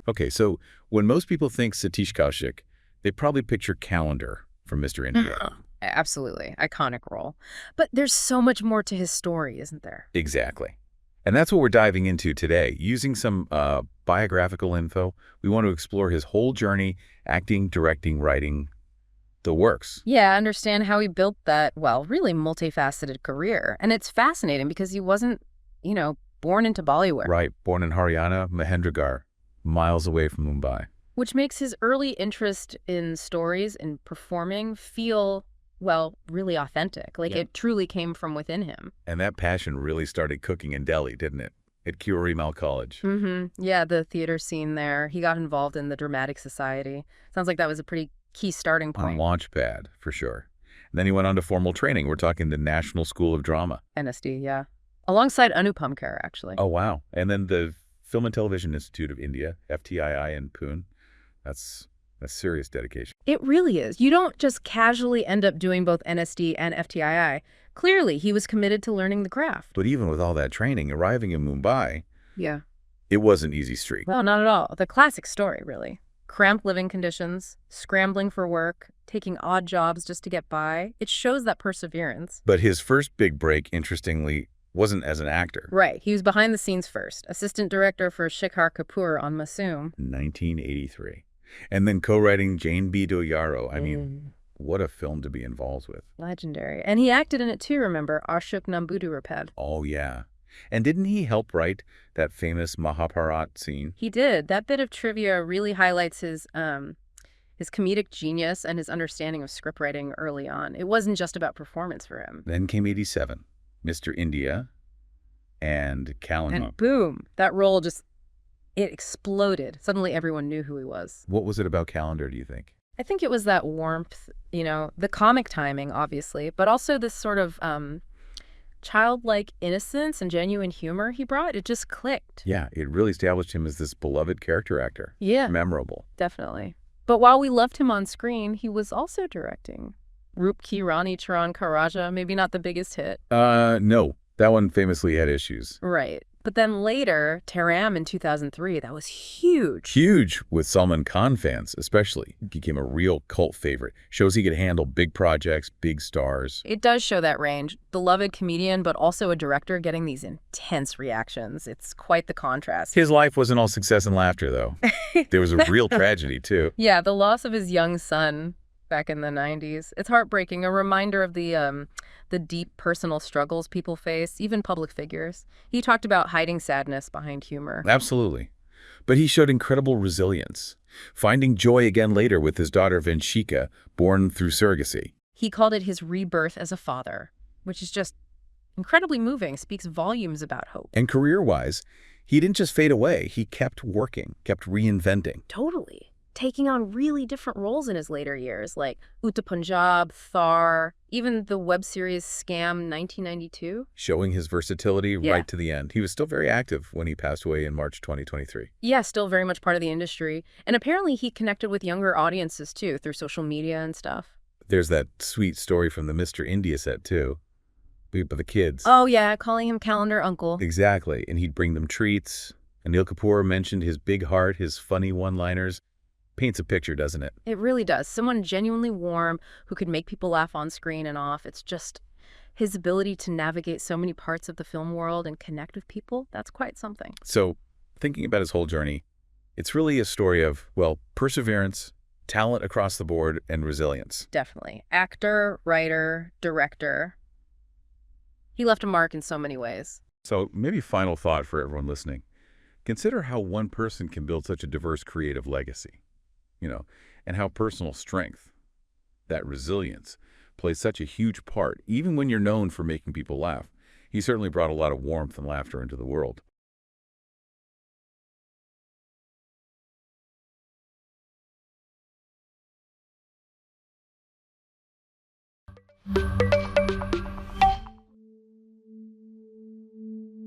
Okay, so when most people think Satish Kaushik, they probably picture Calendar from Mr. India. Absolutely. Iconic role. But there's so much more to his story, isn't there? Exactly. And that's what we're diving into today. Using some biographical info, we want to explore his whole journey, acting, directing, writing, the works. Yeah, understand how he built that, well, really multifaceted career. And it's fascinating because he wasn't, born into Bollywood, Right, born in Haryana, Mahendragarh, miles away from Mumbai. which makes his early interest in stories and performing feel, well, really authentic. Like Yeah. it truly came from within him. And that passion really started cooking in Delhi, didn't it? At Curry Mal College. Yeah, the theater scene there. He got involved in the Dramatic Society. Sounds like that was a pretty key starting On point. Launchpad, for sure. And then he went on to formal training. We're talking the National School of Drama. NSD, yeah. Alongside Anupam Kher, actually. Oh, wow. And then the Film and Television Institute of India, FTII in Pune. That's serious dedication. It really is. You don't just casually end up doing both NSD and FTII. Clearly, he was committed to learning the craft. But even with all that training, arriving in Mumbai, Yeah. it was an easy streak. Well, not at all. The classic story, really. Cramped living conditions, scrambling for work, taking odd jobs just to get by. It shows that perseverance. But his first big break, interestingly, wasn't as an actor. Right. He was behind the scenes first, assistant director for Shikhar Kapoor on Masoom. 1983. And then co-writing Jane B. Doyaro. I mean, what a film to be involved with. Legendary. And he acted in it too, remember? Ashok Namboodiripad. Oh, yeah. And didn't he help write that famous Mahabharat scene? He did. That bit of trivia really highlights his comedic genius and his understanding of script writing early on. It wasn't just about performance for him. Then came 87, Mr. India and Calendar. And boom, that role just, it exploded. Suddenly everyone knew who he was. What was it about Calendar, do you think? I think it was that warmth, the comic timing, obviously, but also this sort of childlike innocence and genuine humor he brought. It just clicked. Yeah, it really established him as this beloved character actor. Yeah, Memorable. definitely. But while we loved him on screen, he was also directing. Roop Ki Rani Charan Karaja, maybe not the biggest hit. No. That one famously had issues. Right. But then later, Taram in 2003, that was huge. Huge with Salman Khan fans, especially. He became a real cult favorite. Shows he could handle big projects, big stars. It does show that range. Beloved comedian, but also a director getting these intense reactions. It's quite the contrast. His life wasn't all success and laughter, though. There was a real tragedy, too. Yeah, the loss of his young son back in the 90s. It's heartbreaking, a reminder of the deep personal struggles people face, even public figures. He talked about hiding sadness behind humor. Absolutely. But he showed incredible resilience, finding joy again later with his daughter Vanshika, born through surrogacy. He called it his rebirth as a father, which is just incredibly moving, speaks volumes about hope. And career-wise, he didn't just fade away. He kept working, kept reinventing. Totally. Taking on really different roles in his later years, like Uttar Punjab, Thar, even the web series Scam 1992. Showing his versatility Yeah. right to the end. He was still very active when he passed away in March 2023. Yeah, still very much part of the industry. And apparently he connected with younger audiences, too, through social media and stuff. There's that sweet story from the Mr. India set, too. But the kids. Oh, yeah, calling him calendar uncle. Exactly. And he'd bring them treats. Anil Kapoor mentioned his big heart, his funny one-liners. Paints a picture, doesn't it? It really does. Someone genuinely warm who could make people laugh on screen and off. It's just his ability to navigate so many parts of the film world and connect with people. That's quite something. So, thinking about his whole journey, it's really a story of, well, perseverance, talent across the board, and resilience. Definitely. Actor, writer, director. He left a mark in so many ways. So, maybe final thought for everyone listening. Consider how one person can build such a diverse creative legacy. And how personal strength, that resilience, plays such a huge part, even when you're known for making people laugh. He certainly brought a lot of warmth and laughter into the world.